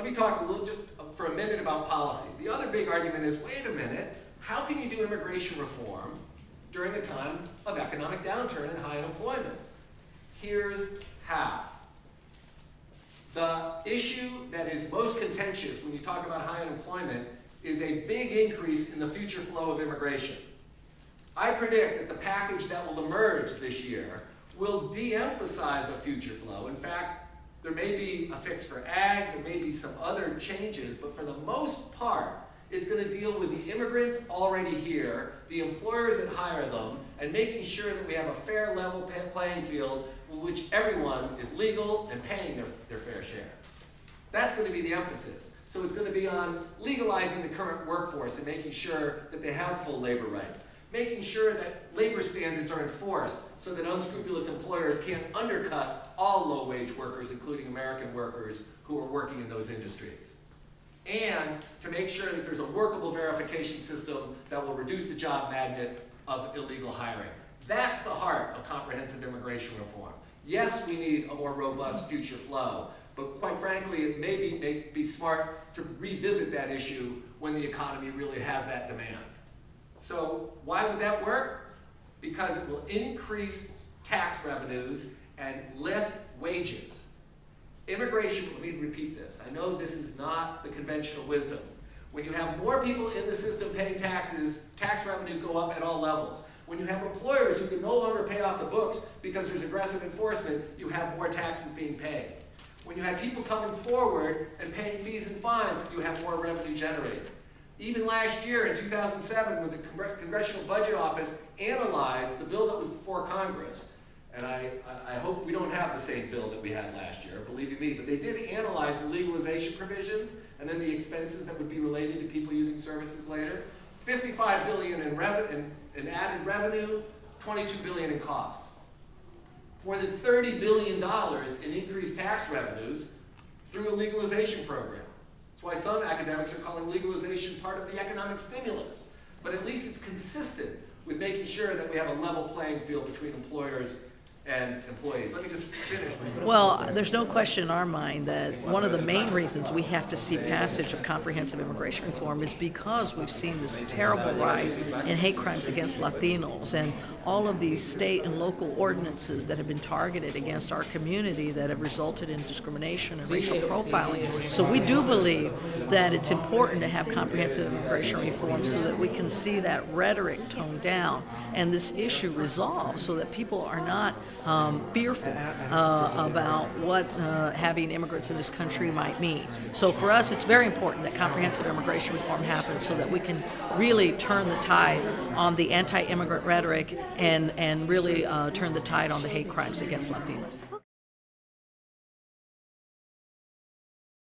let me talk a little, just for a minute, about policy. The other big argument is, wait a minute, how can you do immigration reform during a time of economic downturn and high unemployment? Here's how. The issue that is most contentious when you talk about high unemployment is a big increase in the future flow of immigration. I predict that the package that will emerge this year will de-emphasize a future flow. In fact, there may be a fix for ag, there may be some other changes, but for the most part, it's going to deal with the immigrants already here, the employers that hire them, and making sure that we have a fair, level playing field in which everyone is legal and paying their fair share. That's going to be the emphasis. So it's going to be on legalizing the current workforce and making sure that they have full labor rights, making sure that labor standards are enforced so that unscrupulous employers can't undercut all low-wage workers, including American workers who are working in those industries. And to make sure that there's a workable verification system that will reduce the job magnet of illegal hiring. That's the heart of comprehensive immigration reform. Yes, we need a more robust future flow, but quite frankly, it may be smart to revisit that issue when the economy really has that demand. So why would that work? Because it will increase tax revenues and lift wages. Immigration, let me repeat this. I know this is not the conventional wisdom. When you have more people in the system paying taxes, tax revenues go up at all levels. When you have employers who can no longer pay off the books because there's aggressive enforcement, you have more taxes being paid. When you have people coming forward and paying fees and fines, you have more revenue generated. Even last year in 2007, when the Congressional Budget Office analyzed the bill that was before Congress, and I hope we don't have the same bill that we had last year, believe you me, but they did analyze the legalization provisions and then the expenses that would be related to people using services later. $55 billion in added revenue, $22 billion in costs. More than $30 billion in increased tax revenues through a legalization program. That's why some academics are calling legalization part of the economic stimulus. But at least it's consistent with making sure that we have a level playing field between employers and employees. Let me just finish. Well, there's no question in our mind that one of the main reasons we have to see passage of comprehensive immigration reform is because we've seen this terrible rise in hate crimes against Latinos and all of these state and local ordinances that have been targeted against our community that have resulted in discrimination and racial profiling. So we do believe that it's important to have comprehensive immigration reform so that we can see that rhetoric toned down and this issue resolved so that people are not fearful about what having immigrants in this country might mean. So for us, it's very important that comprehensive immigration reform happens so that we can really turn the tide on the anti-immigrant rhetoric and really turn the tide on the hate crimes against Latinos.